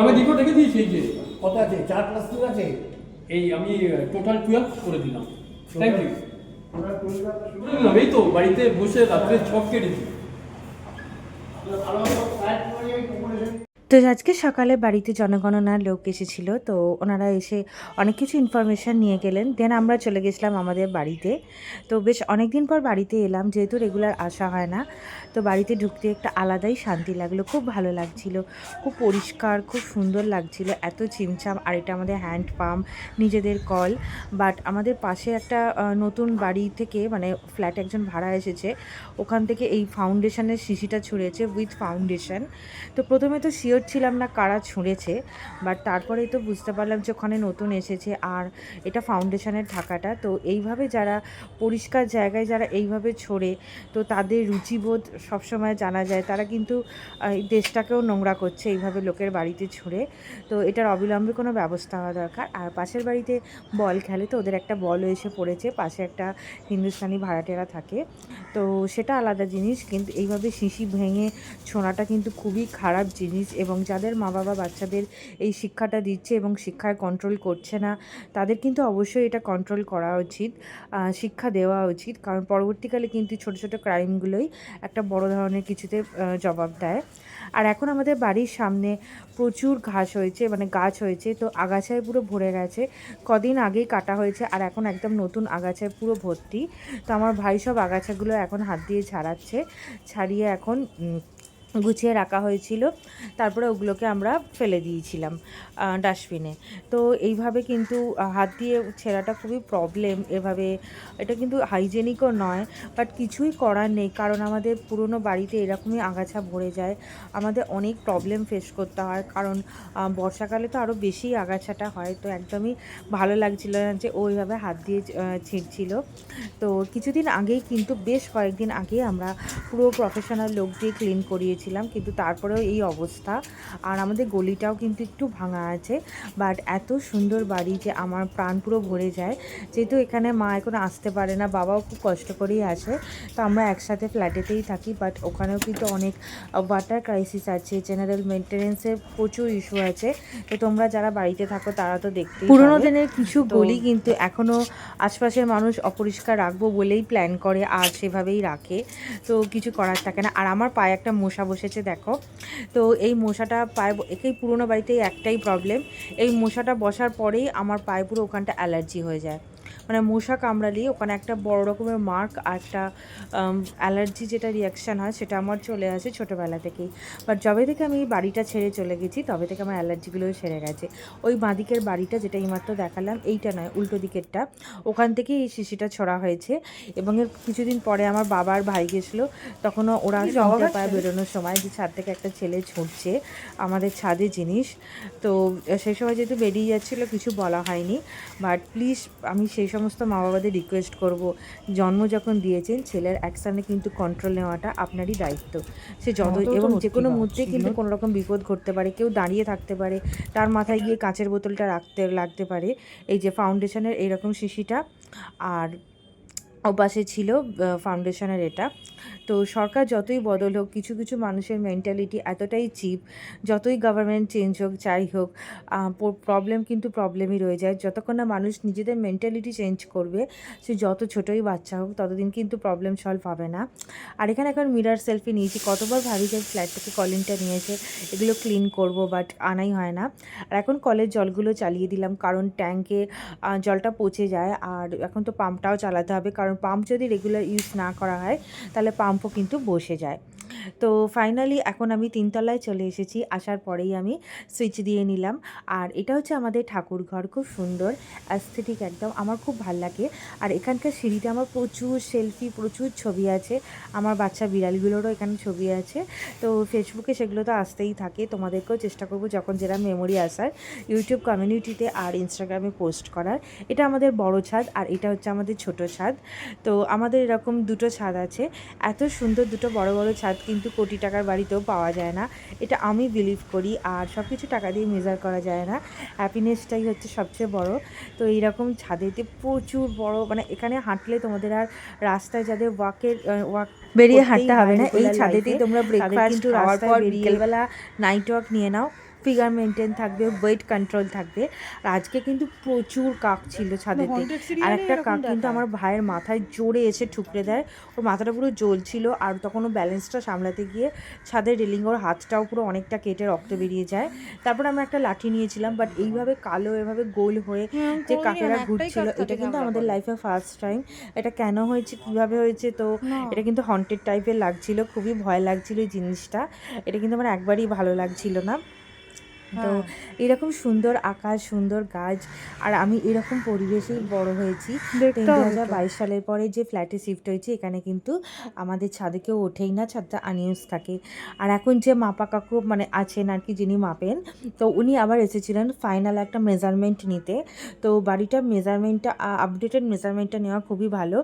আমি রিপোর্ট রেখে দিয়েছি এই যে কত আছে 4+3 আছে এই আমি টোটাল 12 করে দিলাম। Thank you. তোমরা 12 করে দিলাম, এই তো বাড়িতে বসে রাত্রে ছক কেটেছি। ভালো ভালো সাইড করে এই কম্পিটিশন। তো আজকে সকালে বাড়িতে জনগণনার লোক এসেছিল, তো ওনারা এসে অনেক কিছু ইনফরমেশান নিয়ে গেলেন। দেন আমরা চলে গেছিলাম আমাদের বাড়িতে। তো বেশ অনেক দিন পর বাড়িতে এলাম, যেহেতু রেগুলার আসা হয় না। তো বাড়িতে ঢুকতে একটা আলাদাই শান্তি লাগলো, খুব ভালো লাগছিল, খুব পরিষ্কার, খুব সুন্দর লাগছিল, এত ছিমছাম। আর এটা আমাদের হ্যান্ড পাম্প, নিজেদের কল। বাট আমাদের পাশে একটা নতুন বাড়ি থেকে, মানে ফ্ল্যাটে একজন ভাড়া এসেছে, ওখান থেকে এই ফাউন্ডেশনের শিশিটা ছুঁড়েছে উইথ ফাউন্ডেশন। তো প্রথমে তো শিওর ছিলাম না কারা ছুঁড়েছে, বাট তারপরেই তো বুঝতে পারলাম যে ওখানে নতুন এসেছে আর এটা ফাউন্ডেশনের ঢাকাটা। তো এইভাবে যারা পরিষ্কার জায়গায় যারা এইভাবে ছোড়ে, তো তাদের রুচিবোধ সবসময় জানা যায়। তারা কিন্তু এই দেশটাকেও নোংরা করছে এইভাবে লোকের বাড়িতে ছুঁড়ে। তো এটার অবিলম্বে কোনো ব্যবস্থা হওয়া দরকার। আর পাশের বাড়িতে বল খেলে, তো ওদের একটা বলও এসে পড়েছে, পাশে একটা হিন্দুস্তানি ভাড়াটেরা থাকে, তো সেটা আলাদা জিনিস। কিন্তু এইভাবে শিশি ভেঙে ছোঁড়াটা কিন্তু খুবই খারাপ জিনিস, এবং যাদের মা বাবা বাচ্চাদের এই শিক্ষাটা দিচ্ছে এবং শিক্ষায় কন্ট্রোল করছে না, তাদের কিন্তু অবশ্যই এটা কন্ট্রোল করা উচিত, শিক্ষা দেওয়া উচিত। কারণ পরবর্তীকালে কিন্তু ছোট ছোট ক্রাইমগুলোই একটা বড় ধরনের কিছুতে জবাব দেয়। আর এখন আমাদের বাড়ির সামনে প্রচুর ঘাস হয়েছে, মানে গাছ হয়েছে, তো আগাছায় পুরো ভরে গেছে। কদিন আগেই কাটা হয়েছে আর এখন একদম নতুন আগাছায় পুরো ভর্তি। তো আমার ভাই সব আগাছাগুলো এখন হাত দিয়ে ছাড়াচ্ছে, ছাড়িয়ে এখন গুছিয়ে রাখা হয়েছিল, তারপরে ওগুলোকে আমরা ফেলে দিয়েছিলাম ডাস্টবিনে। তো এইভাবে কিন্তু হাত দিয়ে ছেঁড়াটা খুবই প্রবলেম, এভাবে এটা কিন্তু হাইজেনিকও নয়, বাট কিছুই করার নেই, কারণ আমাদের পুরনো বাড়িতে এরকমই আগাছা ভরে যায়, আমাদের অনেক প্রবলেম ফেস করতে হয়। কারণ বর্ষাকালে তো আরও বেশি আগাছাটা হয়। তো একদমই ভালো লাগছিল না যে ওইভাবে হাত দিয়ে ছিঁড়ছিল। তো কিছুদিন আগেই কিন্তু, বেশ কয়েকদিন আগেই আমরা পুরো প্রফেশনাল লোক দিয়ে ক্লিন করিয়েছিলাম, কিন্তু তারপরেও এই অবস্থা। আর আমাদের গলিটাও কিন্তু একটু ভাঙা আছে, বাট এত সুন্দর বাড়ি যে আমার প্রাণ পুরো ভরে যায়। যেহেতু এখানে মা এখন আসতে পারে না, বাবাও খুব কষ্ট করেই আসে, তো আমরা একসাথে ফ্ল্যাটেতেই থাকি। বাট ওখানেও কিন্তু অনেক ওয়াটার ক্রাইসিস আছে, জেনারেল মেনটেন্যান্সের প্রচুর ইস্যু আছে। তো তোমরা যারা বাড়িতে থাকো তারা তো দেখতেই পুরোনো দিনের কিছু গলি কিন্তু এখনও আশপাশের মানুষ অপরিষ্কার রাখবো বলেই প্ল্যান করে আর সেভাবেই রাখে, তো কিছু করার থাকে না। আর আমার পায়ে একটা মশা বসেছে দেখো, তো এই মশাটা পায়ে, একেই পুরোনো বাড়িতেই একটাই প্রবলেম, এই মশাটা বসার পরেই আমার পায়ে পুরো ওখানটা অ্যালার্জি হয়ে যায়। মানে মশা কামড়ালেই ওখানে একটা বড় রকমের মার্ক আর একটা অ্যালার্জি যেটা রিয়াকশান হয় সেটা আমার চলে আসে ছোটোবেলা থেকেই। বাট যবে থেকে আমি এই বাড়িটা ছেড়ে চলে গেছি তবে থেকে আমার অ্যালার্জিগুলোও সেরে গেছে। ওই বাঁদিকের বাড়িটা যেটা এইমাত্র দেখালাম, এইটা নয়, উল্টো দিকেরটা, ওখান থেকেই এই শিশিটা ছড়া হয়েছে। এবং এর কিছুদিন পরে আমার বাবার ভাই গেছিলো, তখনও ওরা শুনতে পায় বেরোনোর সময় যে ছাদ থেকে একটা ছেলে ছুটছে আমাদের ছাদে জিনিস। তো সেই সময় যেহেতু বেরিয়ে যাচ্ছিলো কিছু বলা হয়নি। বাট প্লিজ আমি সেই সমস্ত মা বাবাদের রিকোয়েস্ট করব, জন্ম যখন দিয়েছেন ছেলের অ্যাকশানে কিন্তু কন্ট্রোল নেওয়াটা আপনারই দায়িত্ব। সে যত, এবং যে কোনো মুহূর্তে কিন্তু কোনো রকম বিপদ ঘটতে পারে, কেউ দাঁড়িয়ে থাকতে পারে, তার মাথায় গিয়ে কাঁচের বোতলটা লাগতে পারে, এই যে ফাউন্ডেশনের এইরকম শিশিটা, আর ওপাশে ছিল ফাউন্ডেশনের এটা। তো সরকার যতই বদল হোক, কিছু কিছু মানুষের মেন্টালিটি এতটাই চিপ, যতই গভর্নমেন্ট চেঞ্জ হোক যাই হোক, প্রবলেম কিন্তু প্রবলেমই রয়ে যায়। যতক্ষণ না মানুষ নিজেদের মেন্টালিটি চেঞ্জ করবে, সে যত ছোটোই বাচ্চা হোক, ততদিন কিন্তু প্রবলেম সলভ হবে না। আর এখানে এখন মিরার সেলফি নিয়েছি, কতবার ভাবি যে ফ্ল্যাট থেকে কলিংটা নিয়েছে, এগুলো ক্লিন করব, বাট আনাই হয় না। আর এখন কলের জলগুলো চালিয়ে দিলাম, কারণ ট্যাঙ্কে জলটা পচে যায়। আর এখন তো পাম্পটাও চালাতে হবে, কারণ পাম্প যদি রেগুলার ইউজ না করা হয় তাহলে পাম্পও কিন্তু বসে যায়। তো ফাইনালি এখন আমি 3 তলায় চলে এসেছি, আসার পরেই আমি সুইচ দিয়ে নিলাম। আর এটা হচ্ছে আমাদের ঠাকুর ঘর, খুব সুন্দর অ্যাস্থেটিক একদম, আমার খুব ভাল লাগে। আর এখানকার সিঁড়িতে আমার প্রচুর সেলফি, প্রচুর ছবি আছে, আমার বাচ্চা বিড়ালগুলোরও এখানে ছবি আছে। তো ফেসবুকে সেগুলো তো আসতেই থাকে, তোমাদেরকেও চেষ্টা করবো যখন যেটা মেমোরি আসার ইউটিউব কমিউনিটিতে আর ইনস্টাগ্রামে পোস্ট করার। এটা আমাদের বড় ছাদ আর এটা হচ্ছে আমাদের ছোট ছাদ। তো আমাদের এরকম দুটো ছাদ আছে, এত সুন্দর দুটো বড় বড় ছাদ কিন্তু কোটি টাকার বাড়িতেও পাওয়া যায় না, এটা আমি বিলিভ করি। আর সব কিছু টাকা দিয়ে মেজার করা যায় না, হ্যাপিনেসটাই হচ্ছে সবচেয়ে বড়। তো এইরকম ছাদেতে প্রচুর বড়, মানে এখানে হাঁটলে তোমাদের আর রাস্তায় যাদের ওয়াক বেরিয়ে হাঁটতে হবে না, এই ছাদেতেই তোমরা ব্রেকফাস্ট খাওয়ার পর বিকেলবেলা নাইট ওয়াক নিয়ে নাও, ফিগার মেনটেন থাকবে, ওয়েট কন্ট্রোল থাকবে। আর আজকে কিন্তু প্রচুর কাক ছিল ছাদেতে, আর একটা কাক কিন্তু আমার ভাইয়ের মাথায় জোরে এসে ঠুকরে দেয়, ওর মাথাটা পুরো জ্বলছিল, আর তখন ও ব্যালেন্সটা সামলাতে গিয়ে ছাদের রেলিং ওর হাতটাও পুরো অনেকটা কেটে রক্ত বেরিয়ে যায়। তারপর আমরা একটা লাঠি নিয়েছিলাম, বাট এইভাবে কালো এভাবে গোল হয়ে যে কাকেরা ঘুরছিল, এটা কিন্তু আমাদের লাইফে ফার্স্ট টাইম। এটা কেন হয়েছে, কীভাবে হয়েছে, তো এটা কিন্তু হন্টেড টাইপের লাগছিল, খুবই ভয় লাগছিল এই জিনিসটা। এটা কিন্তু আমার একবারই ভালো লাগছিল না। তো এরকম সুন্দর আকাশ, সুন্দর গাছ, আর আমি এরকম পরিবেশেই বড় হয়েছি। 2022 সালের পরে যে ফ্ল্যাটে শিফট হয়েছে, এখানে কিন্তু আমাদের ছাদে কেউ ওঠেই না, ছাদটা আনইউজ থাকে। আর এখন যে মাপা কাকু মানে আছেন আর কি, যিনি মাপেন, তো উনি আবার এসেছিলেন ফাইনাল একটা মেজারমেন্ট নিতে। তো বাড়িটার মেজারমেন্টটা, আপডেটেড মেজারমেন্টটা নেওয়া খুবই ভালো।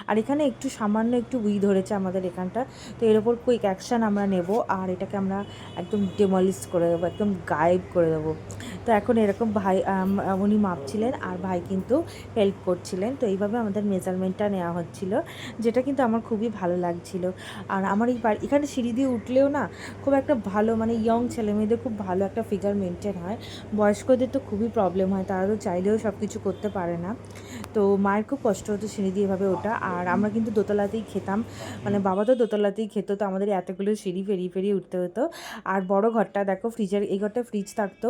আর এখানে একটু সামান্য একটু উই ধরেছে আমাদের এখানটা, তো এর ওপর কুইক অ্যাকশান আমরা নেব, আর এটাকে আমরা একদম ডেমলিশ করে দেবো, একদম গায়েব করে দেবো। তো এখন এরকম ভাই উনি মাপছিলেন, আর ভাই কিন্তু হেল্প করছিলেন। তো এইভাবে আমাদের মেজারমেন্টটা নেওয়া হচ্ছিল, যেটা কিন্তু আমার খুবই ভালো লাগছিল। আর আমার এই এখানে সিঁড়ি দিয়ে উঠলেও না খুব একটা ভালো, মানে ইয়ং ছেলেমেয়েদের খুব ভালো একটা ফিগার মেনটেন হয়। বয়স্কদের তো খুবই প্রবলেম হয়, তারা তো চাইলেও সব কিছু করতে পারে না। তো মায়ের খুব কষ্ট হতো সিঁড়ি দিয়ে এভাবে ওঠা। আর আমরা কিন্তু দোতলাতেই খেতাম, মানে বাবা তো দোতলাতেই খেত, তো আমাদের এতগুলো সিঁড়ি পেরিয়ে উঠতে হতো। আর বড় ঘরটা দেখো, ফ্রিজের এই ঘরটা ফ্রিজ থাকতো,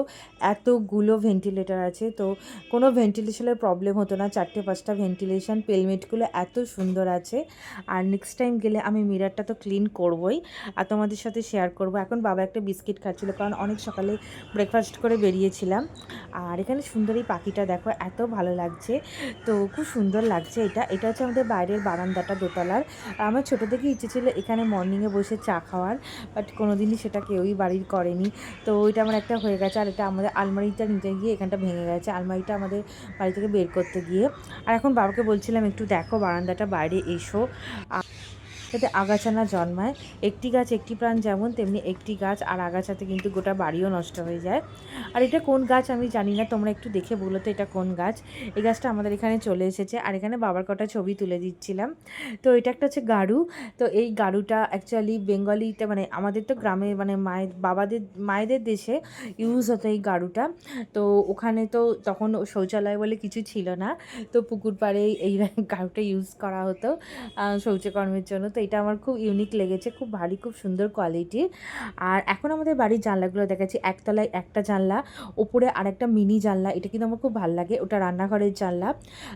এতগুলো ভেন্টিলেটর আছে, তো কোনো ভেন্টিলেশনের প্রবলেম হতো না, 4-5টা ভেন্টিলেশন, পেলমেটগুলো এত সুন্দর আছে। আর নেক্সট টাইম গেলে আমি মিরারটা তো ক্লিন করবই, আর তোমাদের সাথে শেয়ার করব। এখন বাবা একটা বিস্কিট খাচ্ছিল, কারণ অনেক সকালে ব্রেকফাস্ট করে বেরিয়েছিলাম। আর এখানে সুন্দর এই পাখিটা দেখো, এত ভালো লাগছে, তো খুব সুন্দর লাগছে। এটা হচ্ছে আমাদের বাইরের বারান্দাটা দোতলার। আমার ছোটো থেকে ইচ্ছে ছিল এখানে মর্নিংয়ে বসে চা খাওয়ার, বাট কোনো দিনই সেটা কেউই বাড়ির করেনি। তো ওইটা আমার একটা হয়ে গেছে। আর এটা আমাদের আলমারিটা নিতে গিয়ে এখানটা ভেঙে গেছে, আলমারিটা আমাদের বাড়ি থেকে বের করতে গিয়ে। আর এখন বাবাকে বলছিলাম একটু দেখো বারান্দাটা, বাইরে এসো, যাতে আগাছা না জন্মায়। একটি গাছ একটি প্রাণ, যেমন তেমনি একটি গাছ আর আগাছাতে কিন্তু গোটা বাড়িও নষ্ট হয়ে যায়। আর এটা কোন গাছ আমি জানি না, তোমরা একটু দেখে বলো তো এটা কোন গাছ। এই গাছটা আমাদের এখানে চলে এসেছে, আর এখানে বাবার কটা ছবি তুলে দিচ্ছিলাম। তো এটা একটা হচ্ছে গাড়ু। তো এই গাড়ুটা অ্যাকচুয়ালি বেঙ্গলিতে, মানে আমাদের তো গ্রামে, মানে মায়েদের দেশে ইউজ হতো এই গাড়ুটা। তো ওখানে তো তখন শৌচালয় বলে কিছু ছিল না, তো পুকুর পাড়ে এই গাড়ুটা ইউজ করা হতো শৌচকর্মের জন্য। তো এটা আমার খুব ইউনিক লেগেছে, খুব ভারী, খুব সুন্দর কোয়ালিটির। আর এখন আমাদের বাড়ির জানলাগুলো দেখাচ্ছি। একতলায় একটা জানলা, ওপরে আরেকটা মিনি জানলা, এটা কিন্তু আমার খুব ভালো লাগে, ওটা রান্নাঘরের জানলা।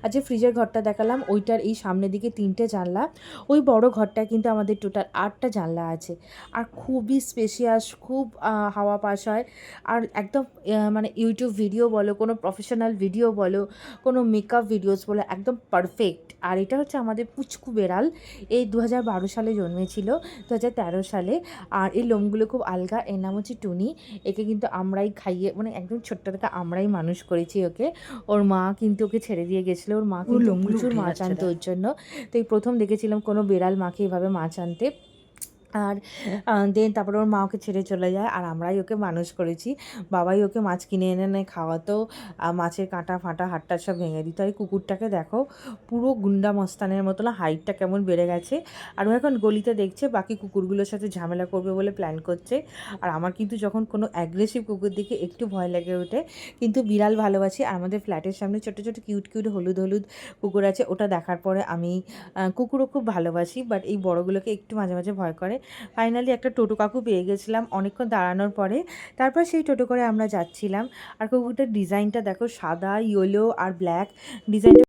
আর যে ফ্রিজের ঘরটা দেখালাম, ওইটার এই সামনের দিকে 3টে জানলা। ওই বড় ঘরটায় কিন্তু আমাদের টোটাল 8টা জানলা আছে। আর খুবই স্পেশিয়াস, খুব হাওয়া পাস হয়। আর একদম মানে ইউটিউব ভিডিও বলো, কোনো প্রফেশনাল ভিডিও বলো, কোনো মেকআপ ভিডিওস বলো, একদম পারফেক্ট। আর এটা হচ্ছে আমাদের পুচকু বেড়াল, এই 2012 সালে জন্মেছিল, 2013 সালে। আর এই লোমগুলো খুব আলগা, এর নাম হচ্ছে টুনি। একে কিন্তু আমরাই খাইয়ে, মানে একদম ছোট্ট থেকে আমরাই মানুষ করেছি ওকে। ওর মা কিন্তু ওকে ছেড়ে দিয়ে গেছিলো, ওর মা কিন্তু প্রচুর মাছ আনতো ওর জন্য। তো এই প্রথম দেখেছিলাম কোনো বেড়াল মাকে এভাবে মাছ আনতে। আর দেন তারপরে ওর মা ওকে ছেড়ে চলে যায়, আর আমরাই ওকে মানুষ করেছি। বাবাই ওকে মাছ কিনে এনে খাওয়াতো, মাছের কাঁটা ফাঁটা হাটটা সব ভেঙে দিত। আর এই কুকুরটাকে দেখো, পুরো গুন্ডা মস্তানের মতো না, হাইটটা কেমন বেড়ে গেছে। আর ও এখন গলিতে দেখছে বাকি কুকুরগুলোর সাথে ঝামেলা করবে বলে প্ল্যান করছে। আর আমার কিন্তু যখন কোনো অ্যাগ্রেসিভ কুকুর দেখে একটু ভয় লেগে ওঠে, কিন্তু বিড়াল ভালোবাসি। আর আমাদের ফ্ল্যাটের সামনে ছোটো ছোটো কিউট হলুদ কুকুর আছে, ওটা দেখার পরে আমি কুকুরও খুব ভালোবাসি, বাট এই বড়গুলোকে একটু মাঝে মাঝে ভয় করে। ফাইনালি একটা টোটো কাকু পেয়ে গেছিলাম অনেকক্ষণ দাঁড়ানোর পরে, তারপর সেই টোটো করে আমরা যাচ্ছিলাম। আর কুকুরটার ডিজাইনটা দেখো, সাদা, ইয়েলো আর ব্ল্যাক ডিজাইনটা।